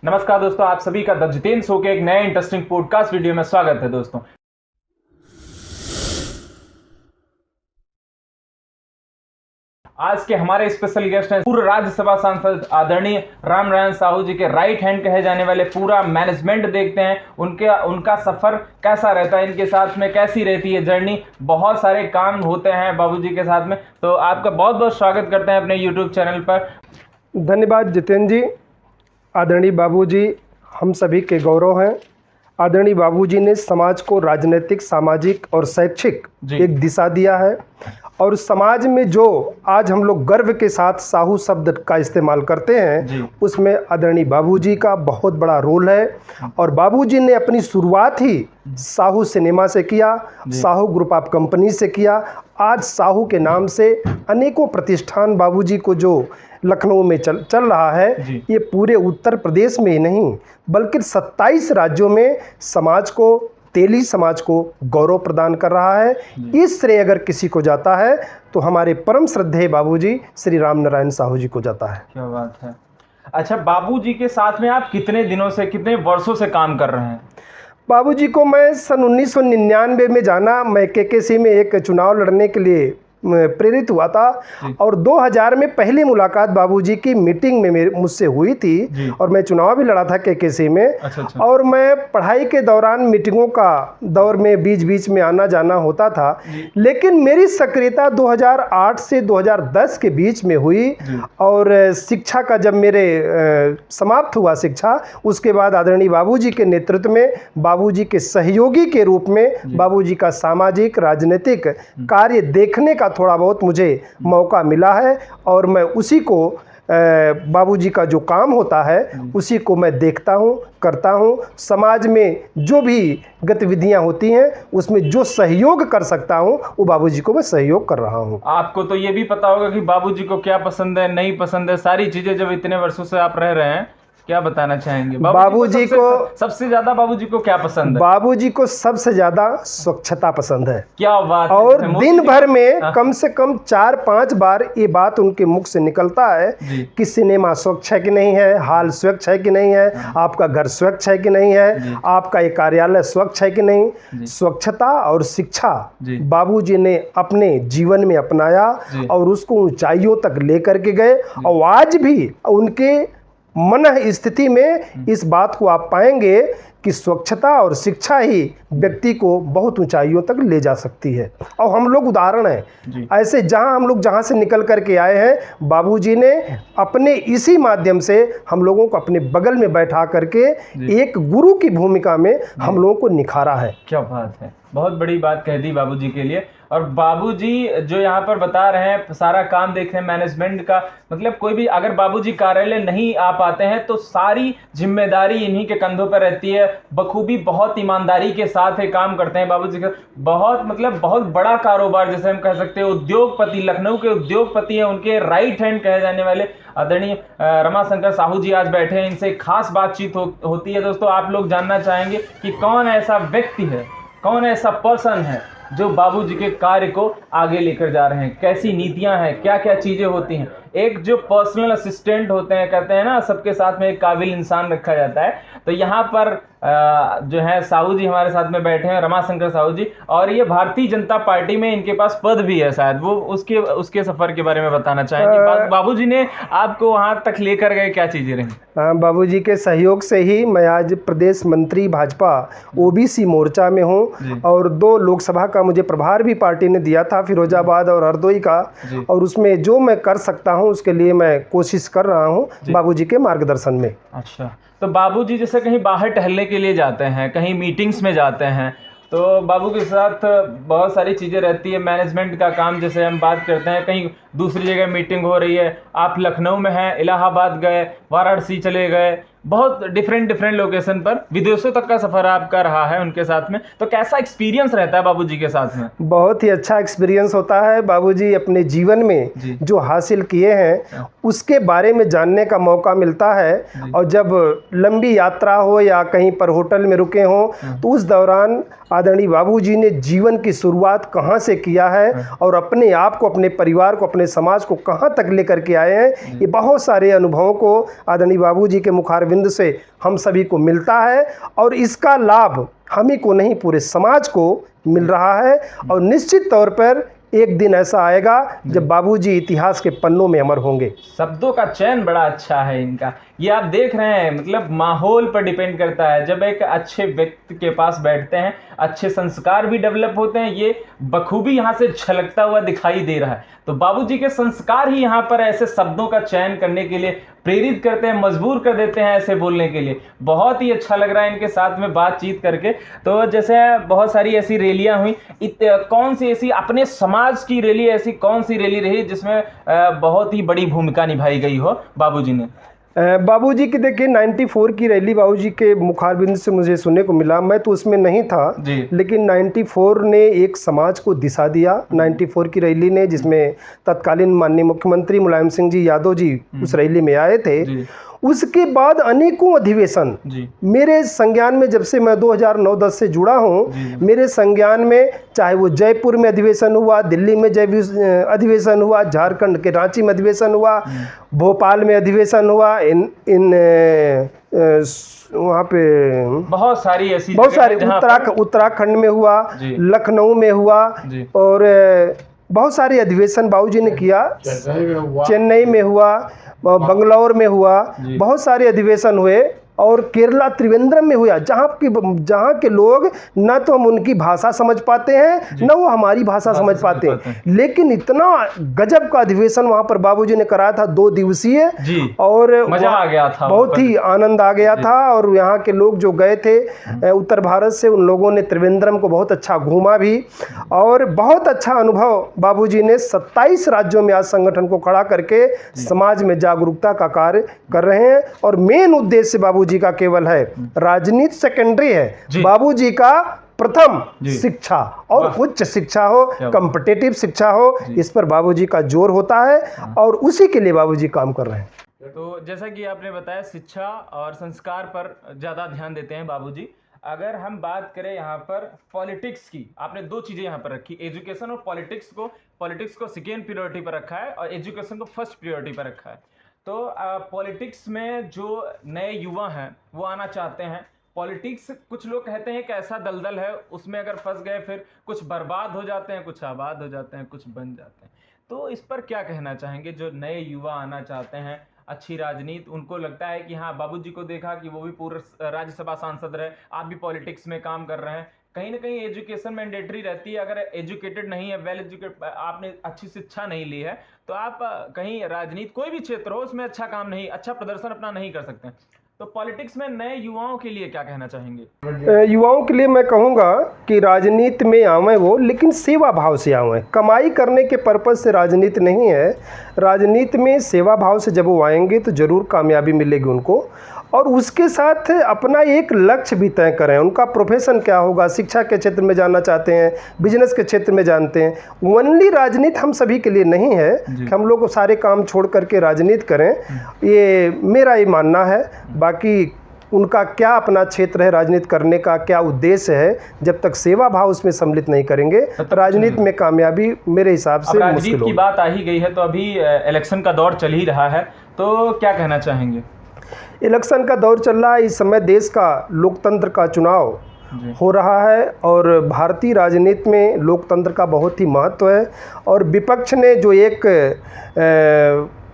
नमस्कार दोस्तों, आप सभी का द जितेंद्र शो के एक नए इंटरेस्टिंग पॉडकास्ट वीडियो में स्वागत है। दोस्तों आज के हमारे स्पेशल गेस्ट हैं पूर्व राज्यसभा सांसद आदरणीय राम नारायण साहू जी के राइट हैंड कहे जाने वाले। पूरा मैनेजमेंट देखते हैं उनका सफर कैसा रहता है, इनके साथ में कैसी रहती है जर्नी। बहुत सारे काम होते हैं बाबूजी के साथ में। तो आपका बहुत बहुत स्वागत करते हैं अपने यूट्यूब चैनल पर। धन्यवाद जितेंद्र जी। आदरणीय बाबूजी हम सभी के गौरव हैं। आदरणीय बाबूजी ने समाज को राजनीतिक, सामाजिक और शैक्षिक एक दिशा दिया है और समाज में जो आज हम लोग गर्व के साथ साहू शब्द का इस्तेमाल करते हैं उसमें आदरणीय बाबूजी का बहुत बड़ा रोल है। और बाबूजी ने अपनी शुरुआत ही साहू सिनेमा से किया, साहू ग्रुप ऑफ कंपनी से किया। आज साहू के नाम से अनेकों प्रतिष्ठान बाबूजी को जो लखनऊ में चल रहा है, ये पूरे उत्तर प्रदेश में ही नहीं बल्कि 27 राज्यों में समाज को, तेली समाज को गौरव प्रदान कर रहा है। इस श्रेय अगर किसी को जाता है तो हमारे परम श्रद्धेय बाबूजी श्री राम नारायण साहू जी को जाता है। क्या बात है। अच्छा, बाबूजी के साथ में आप कितने दिनों से, कितने वर्षों से काम कर रहे हैं? बाबूजी को मैं सन 1999 में जाना, मैं केकेसी में एक चुनाव लड़ने के लिए प्रेरित हुआ था और 2000 में पहली मुलाकात बाबूजी की मीटिंग में मुझसे हुई थी और मैं चुनाव भी लड़ा था केकेसी में। अच्छा। और मैं पढ़ाई के दौरान मीटिंगों का दौर में बीच बीच में आना जाना होता था, लेकिन मेरी सक्रियता 2008 से 2010 के बीच में हुई। और शिक्षा का जब मेरे समाप्त हुआ शिक्षा, उसके बाद आदरणीय बाबूजी के नेतृत्व में, बाबूजी के सहयोगी के रूप में बाबूजी का सामाजिक राजनीतिक कार्य देखने का थोड़ा बहुत मुझे मौका मिला है और मैं उसी को बाबूजी का जो काम होता है उसी को मैं देखता हूँ, करता हूँ। समाज में जो भी गतिविधियाँ होती हैं उसमें जो सहयोग कर सकता हूँ वो बाबूजी को मैं सहयोग कर रहा हूँ। आपको तो ये भी पता होगा कि बाबूजी को क्या पसंद है, नहीं पसंद है, सारी चीजें जब इतने वर्षों से आप रह रहे हैं, क्या बताना चाहेंगे? बाबूजी को सबसे ज्यादा बाबूजी को क्या पसंद है? बाबूजी को सबसे ज्यादा स्वच्छता पसंद है। क्या बात है। और दिन भर में कम से कम 4-5 बार ये बात उनके मुख से निकलता है कि सिनेमा स्वच्छ है कि नहीं है, हॉल स्वच्छ है कि नहीं है, आपका घर स्वच्छ है कि नहीं है, आपका ये कार्यालय स्वच्छ है कि नहीं। स्वच्छता और शिक्षा बाबूजी ने अपने जीवन में अपनाया और उसको ऊंचाइयों तक लेकर के गए। और आज भी उनके मन स्थिति में इस बात को आप पाएंगे कि स्वच्छता और शिक्षा ही व्यक्ति को बहुत ऊंचाइयों तक ले जा सकती है। और हम लोग उदाहरण हैं ऐसे, जहां से निकल करके आए हैं, बाबूजी ने अपने इसी माध्यम से हम लोगों को अपने बगल में बैठा करके एक गुरु की भूमिका में हम लोगों को निखारा है। क्या बात है, बहुत बड़ी बात कह दी बाबूजी के लिए। और बाबूजी जो यहाँ पर बता रहे हैं, सारा काम देख रहे हैं मैनेजमेंट का, मतलब कोई भी अगर बाबूजी कार्यालय नहीं आ पाते हैं तो सारी जिम्मेदारी इन्हीं के कंधों पर रहती है। बखूबी बहुत ईमानदारी के साथ ये काम करते हैं बाबूजी का। बहुत बड़ा कारोबार जैसे हम कह सकते हैं, उद्योगपति, लखनऊ के उद्योगपति हैं, उनके राइट हैंड कहे जाने वाले आदरणीय रमाशंकर साहू जी आज बैठे हैं। इनसे खास बातचीत होती है। दोस्तों आप लोग जानना चाहेंगे कि कौन ऐसा व्यक्ति है, कौन ऐसा पर्सन है जो बाबूजी के कार्य को आगे लेकर जा रहे हैं, कैसी नीतियां हैं, क्या क्या चीजें होती हैं। एक जो पर्सनल असिस्टेंट होते हैं, कहते हैं ना सबके साथ में एक काबिल इंसान रखा जाता है, तो यहाँ पर जो है साहू जी हमारे साथ में बैठे हैं, रमाशंकर साहू जी। और ये भारतीय जनता पार्टी में इनके पास पद भी है शायद, वो उसके सफर के बारे में बताना चाहेंगे। बाबूजी ने आपको वहां तक लेकर गए, क्या चीजें रही? बाबूजी के सहयोग से ही मैं आज प्रदेश मंत्री भाजपा ओबीसी मोर्चा में हूँ और 2 लोकसभा का मुझे प्रभार भी पार्टी ने दिया था, फिरोजाबाद और हरदोई का। और उसमें जो मैं कर सकता हूँ उसके लिए मैं कोशिश कर रहा हूँ बाबूजी के मार्गदर्शन में। अच्छा, तो बाबूजी जैसे कहीं बाहर टहलने के लिए जाते हैं, कहीं मीटिंग्स में जाते हैं, तो बाबू के साथ बहुत सारी चीज़ें रहती है। मैनेजमेंट का काम जैसे हम बात करते हैं, कहीं दूसरी जगह मीटिंग हो रही है, आप लखनऊ में हैं, इलाहाबाद गए, वाराणसी चले गए, बहुत डिफरेंट लोकेशन पर, विदेशों तक का सफर आपका रहा है उनके साथ में। तो कैसा एक्सपीरियंस रहता है बाबूजी के साथ में? बहुत ही अच्छा एक्सपीरियंस होता है। बाबूजी अपने जीवन में जो हासिल किए हैं उसके बारे में जानने का मौका मिलता है। और जब लंबी यात्रा हो या कहीं पर होटल में रुके हों तो उस दौरान आदरणीय बाबूजी ने जीवन की शुरुआत कहाँ से किया है और अपने आप को, अपने परिवार को, अपने समाज को कहाँ तक लेकर के आए हैं, ये बहुत सारे अनुभवों को आदरणीय बाबूजी के मुखारबिंद मुखारबिंद से हम सभी को मिलता है और इसका लाभ हम ही को नहीं पूरे समाज को मिल रहा है। और निश्चित तौर पर एक दिन ऐसा आएगा जब बाबूजी इतिहास के पन्नों में अमर होंगे। शब्दों का चयन बड़ा अच्छा है इनका। ये आप देख रहे हैं, मतलब माहौल पर डिपेंड करता है। जब एक अच्छे व्यक्ति के पास बैठते हैं, अच्छे संस्कार भी डेवलप होते हैं। ये बखूबी यहाँ से झलकता हुआ दिखाई दे रहा है। तो बाबूजी के संस्कार ही यहाँ पर ऐसे शब्दों का चयन करने के लिए प्रेरित करते हैं, मजबूर कर देते हैं ऐसे बोलने के लिए। बहुत ही अच्छा लग रहा है इनके साथ में बातचीत करके। तो जैसे बहुत सारी ऐसी रैलियां हुई, कौन सी ऐसी अपने समाज की रैली, ऐसी कौन सी रैली रही जिसमें बहुत ही बड़ी भूमिका निभाई गई हो बाबूजी ने? बाबूजी की देखिए 94 की रैली बाबूजी के मुखारबिंद से मुझे सुनने को मिला। मैं तो उसमें नहीं था, लेकिन 94 ने एक समाज को दिशा दिया। 94 की रैली ने, जिसमें तत्कालीन माननीय मुख्यमंत्री मुलायम सिंह जी यादव जी उस रैली में आए थे। उसके बाद अनेकों अधिवेशन मेरे संज्ञान में, जब से मैं 2009-10 से जुड़ा हूँ, मेरे संज्ञान में, चाहे वो जयपुर में अधिवेशन हुआ, दिल्ली में अधिवेशन हुआ, झारखंड के रांची में अधिवेशन हुआ, भोपाल में अधिवेशन हुआ, वहाँ पे बहुत सारी उत्तराखंड में हुआ, लखनऊ में हुआ, और बहुत सारे अधिवेशन बाबूजी ने किया। चेन्नई में हुआ, बंगलौर में हुआ, बहुत सारे अधिवेशन हुए। और केरला त्रिवेंद्रम में हुआ, जहाँ के लोग न तो हम उनकी भाषा समझ पाते हैं, न वो हमारी भाषा समझ पाते हैं, लेकिन इतना गजब का अधिवेशन वहाँ पर बाबूजी ने कराया था, 2 दिवसीय, और मजा आ गया था, बहुत ही आनंद आ गया था। और यहाँ के लोग जो गए थे उत्तर भारत से, उन लोगों ने त्रिवेंद्रम को बहुत अच्छा घूमा भी, और बहुत अच्छा अनुभव बाबूजी ने 27 राज्यों में आज संगठन को खड़ा करके समाज में जागरूकता का कार्य कर रहे हैं। और मेन उद्देश्य बाबूजी का केवल है, राजनीति सेकेंडरी है, बाबूजी का प्रथम शिक्षा और उच्च शिक्षा हो, कॉम्पिटिटिव शिक्षा हो, इस पर बाबूजी का जोर होता है और उसी के लिए बाबूजी काम कर रहे हैं। तो जैसा कि आपने बताया, शिक्षा और संस्कार पर ज्यादा ध्यान देते हैं बाबूजी। अगर हम बात करें यहाँ पर पॉलिटिक्स की, आपने 2 चीजें यहाँ पर रखी, एजुकेशन और पॉलिटिक्स को सेकेंड प्रायोरिटी पर रखा है और एजुकेशन को फर्स्ट प्रायोरिटी पर रखा है। तो पॉलिटिक्स में जो नए युवा हैं वो आना चाहते हैं। पॉलिटिक्स, कुछ लोग कहते हैं कि ऐसा दलदल है, उसमें अगर फंस गए फिर कुछ बर्बाद हो जाते हैं, कुछ आबाद हो जाते हैं, कुछ बन जाते हैं। तो इस पर क्या कहना चाहेंगे? जो नए युवा आना चाहते हैं, अच्छी राजनीति, उनको लगता है कि हाँ, बाबूजी को देखा कि वो भी पूर्व राज्यसभा सांसद रहे, आप भी पॉलिटिक्स में काम कर रहे हैं। कहीं ना कहीं एजुकेशन मैंडेटरी रहती है। अगर एजुकेटेड नहीं है, वेल एजुकेटेड, आपने अच्छी शिक्षा नहीं ली है, तो आप कहीं राजनीति, कोई भी क्षेत्र हो, उसमें अच्छा काम नहीं, अच्छा प्रदर्शन अपना नहीं कर सकते। तो पॉलिटिक्स में नए युवाओं के लिए क्या कहना चाहेंगे? युवाओं के लिए मैं कहूँगा कि राजनीति में आवें वो, लेकिन सेवा भाव से आवें। कमाई करने के पर्पज़ से राजनीति नहीं है। राजनीति में सेवा भाव से जब वो आएंगे तो ज़रूर कामयाबी मिलेगी उनको। और उसके साथ अपना एक लक्ष्य भी तय करें, उनका प्रोफेशन क्या होगा, शिक्षा के क्षेत्र में जाना चाहते हैं, बिजनेस के क्षेत्र में जानते हैं। ओनली राजनीति हम सभी के लिए नहीं है कि हम लोग सारे काम छोड़ करके राजनीति करें, ये मेरा ही मानना है। बाकी उनका क्या अपना क्षेत्र है राजनीति करने का, क्या उद्देश्य है, जब तक सेवा भाव उसमें सम्मिलित नहीं करेंगे, राजनीति में कामयाबी मेरे हिसाब से मुश्किल होगी। राजनीति की बात आ ही गई है, तो अभी इलेक्शन का दौर चल ही रहा है, तो क्या कहना चाहेंगे? इलेक्शन का दौर चल रहा है, इस समय देश का लोकतंत्र का चुनाव हो रहा है और भारतीय राजनीति में लोकतंत्र का बहुत ही महत्व है। और विपक्ष ने जो एक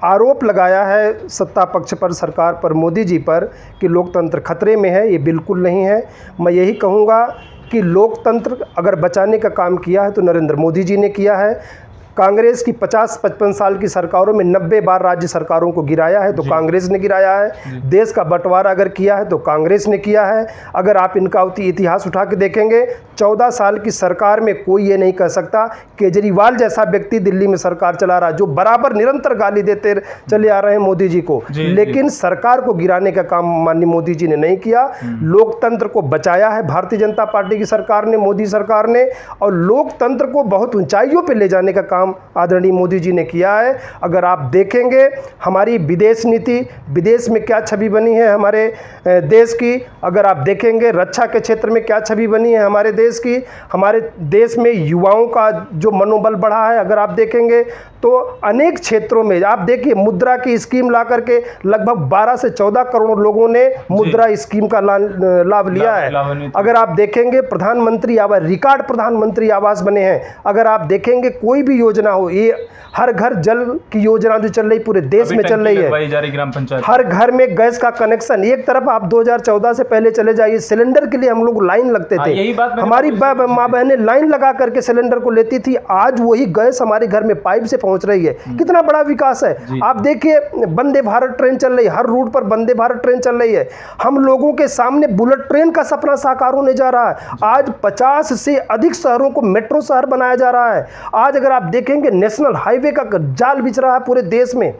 आरोप लगाया है सत्ता पक्ष पर, सरकार पर, मोदी जी पर, कि लोकतंत्र खतरे में है, ये बिल्कुल नहीं है। मैं यही कहूँगा कि लोकतंत्र अगर बचाने का काम किया है तो नरेंद्र मोदी जी ने किया है। कांग्रेस की 50-55 साल की सरकारों में 90 बार राज्य सरकारों को गिराया है तो कांग्रेस ने गिराया है। देश का बंटवारा अगर किया है तो कांग्रेस ने किया है। अगर आप इनका इतिहास उठा के देखेंगे, 14 साल की सरकार में कोई ये नहीं कह सकता केजरीवाल जैसा व्यक्ति दिल्ली में सरकार चला रहा, जो बराबर निरंतर गाली देते चले आ रहे हैं मोदी जी को, लेकिन सरकार को गिराने का काम माननीय मोदी जी ने नहीं किया। लोकतंत्र को बचाया है भारतीय जनता पार्टी की सरकार ने, मोदी सरकार ने, और लोकतंत्र को बहुत ऊंचाइयों पर ले जाने का काम आदरणीय मोदी जी ने किया है। अगर आप देखेंगे हमारी विदेश नीति, विदेश में क्या छवि बनी है हमारे देश की, अगर आप देखेंगे रक्षा के क्षेत्र में क्या छवि बनी है हमारे देश की, हमारे देश में युवाओं का जो मनोबल बढ़ा है अगर आप देखेंगे, तो अनेक क्षेत्रों में आप देखिए मुद्रा की स्कीम ला करके लगभग 12 से 14 करोड़ लोगों ने मुद्रा स्कीम का लाभ लिया है। अगर आप देखेंगे प्रधानमंत्री आवास, रिकॉर्ड प्रधानमंत्री आवास बने हैं। अगर आप देखेंगे कोई भी योजना हो, ये हर घर जल की योजना जो चल रही पूरे देश में चल रही है, ग्राम पंचायत, हर घर में गैस का कनेक्शन। एक तरफ आप 2014 से पहले चले जाइए, सिलेंडर के लिए हम लोग लाइन लगते थे, यही बात हमारी माँ बहनें लाइन लगा करके सिलेंडर को लेती थी। आज वही गैस हमारे घर में पाइप से पहुंच रही है। कितना बड़ा विकास है। आप देखिए वंदे भारत ट्रेन चल रही है, हर रूट पर वंदे भारत ट्रेन चल रही है। हम लोगों के सामने बुलेट ट्रेन का सपना साकार होने जा रहा है। आज 50 से अधिक शहरों को मेट्रो शहर बनाया जा रहा है। आज अगर आप देखेंगे नेशनल हाईवे का जाल बिछ रहा है पूरे देश में।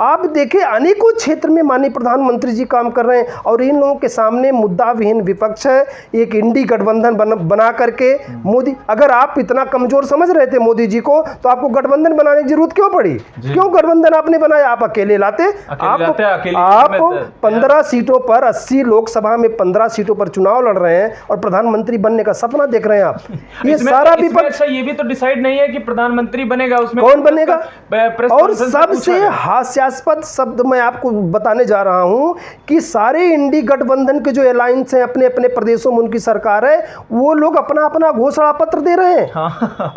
आप देखिए अनेकों क्षेत्र में माननीय प्रधानमंत्री जी काम कर रहे हैं और इन लोगों के सामने मुद्दा विहीन विपक्ष है। एक इंडी गठबंधन बना करके मोदी, अगर आप इतना कमजोर समझ रहे थे मोदी जी को, तो आपको गठबंधन बनाने की जरूरत क्यों पड़ी? क्यों गठबंधन आपने बनाया? आप अकेले लाते। आप 15 सीटों पर 80 लोकसभा में 15 सीटों पर चुनाव लड़ रहे हैं और प्रधानमंत्री बनने का सपना देख रहे हैं आप। ये सारा विपक्ष, ये भी तो डिसाइड नहीं है कि प्रधानमंत्री बनेगा, उसमें कौन बनेगा। और सबसे हास्यास्पद शब्द मैं आपको बताने जा रहा हूं कि सारे इंडी गठबंधन के जो अलायंस हैं अपने अपने प्रदेशों में उनकी सरकार है, वो लोग अपना अपना घोषणा पत्र दे रहे हैं।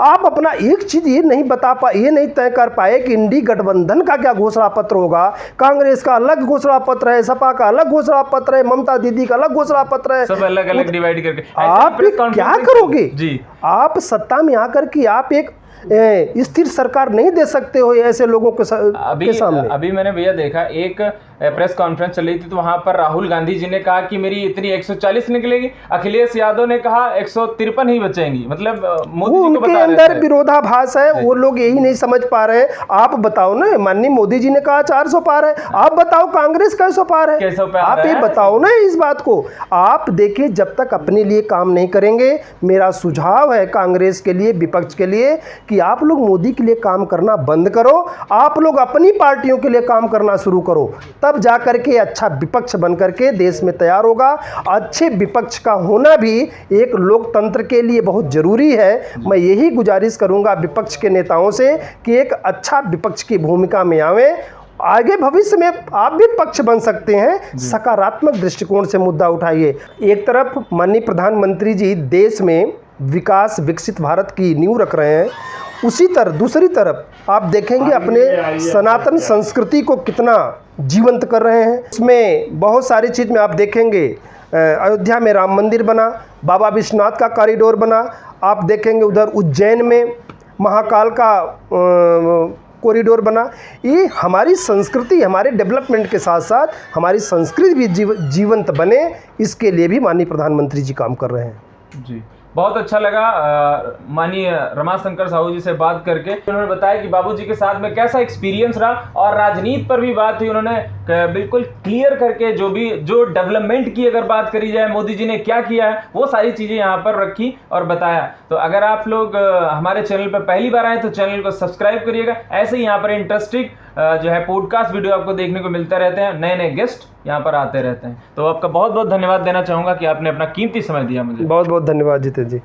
आप अपना एक चीज ये नहीं तय कर पाए कि इंडी गठबंधन का क्या घोषणा पत्र होगा। कांग्रेस का अलग घोषणा पत्र है, सपा का अलग घोषणा पत्र है, ममता दीदी का अलग घोषणा पत्र है, सब अलग अलग डिवाइड करके आप क्या करोगे जी? आप सत्ता में आकर के आप एक स्थिर सरकार नहीं दे सकते हो ऐसे लोगों के सामने। अभी मैंने भैया देखा एक प्रेस कॉन्फ्रेंस चल रही थी, तो वहां पर राहुल गांधी जी ने कहा कि मेरी इतनी 140 निकलेगी, अखिलेश यादव ने कहा 153 ही बचेंगी। मतलब मोदी जी को उनके अंदर विरोधाभास है, वो लोग यही नहीं समझ पा रहे हैं। आप बताओ ना, माननीय मोदी जी ने कहा 400 पार है, आप बताओ कांग्रेस कैसे पार है? आप ये बताओ ना इस बात को। आप देखिए जब तक अपने लिए काम नहीं करेंगे, मेरा सुझाव है कांग्रेस के लिए, विपक्ष के लिए, कि आप लोग मोदी के लिए काम करना बंद करो, आप लोग अपनी पार्टियों के लिए काम करना शुरू करो, तब जाकर के अच्छा विपक्ष बन करके देश में तैयार होगा। अच्छे विपक्ष का होना भी एक लोकतंत्र के लिए बहुत जरूरी है। मैं यही गुजारिश करूंगा विपक्ष के नेताओं से कि एक अच्छा विपक्ष की भूमिका में आवें। आगे भविष्य में आप भी पक्ष बन सकते हैं, सकारात्मक दृष्टिकोण से मुद्दा उठाइए। एक तरफ माननीय प्रधानमंत्री जी देश में विकास विकसित भारत की नींव रख रहे हैं, उसी तरह दूसरी तरफ आप देखेंगे अपने सनातन संस्कृति को कितना जीवंत कर रहे हैं। इसमें बहुत सारी चीज़ में आप देखेंगे, अयोध्या में राम मंदिर बना, बाबा विश्वनाथ का कॉरिडोर बना, आप देखेंगे उधर उज्जैन में महाकाल का कॉरिडोर बना। ये हमारी संस्कृति, हमारे डेवलपमेंट के साथ साथ हमारी संस्कृति भी जीवंत बने, इसके लिए भी माननीय प्रधानमंत्री जी काम कर रहे हैं। जी, बहुत अच्छा लगा माननीय रमाशंकर साहू जी से बात करके। उन्होंने बताया कि बाबूजी के साथ में कैसा एक्सपीरियंस रहा और राजनीति पर भी बात हुई। उन्होंने बिल्कुल क्लियर करके जो डेवलपमेंट की अगर बात करी जाए, मोदी जी ने क्या किया है, वो सारी चीज़ें यहाँ पर रखी और बताया। तो अगर आप लोग हमारे चैनल पर पहली बार आए तो चैनल को सब्सक्राइब करिएगा। ऐसे ही यहाँ पर इंटरेस्टिंग जो है पॉडकास्ट वीडियो आपको देखने को मिलते रहते हैं, नए नए गेस्ट यहाँ पर आते रहते हैं। तो आपका बहुत बहुत धन्यवाद देना चाहूँगा कि आपने अपना कीमती समय दिया मुझे। बहुत बहुत धन्यवाद जितेंद्र जी।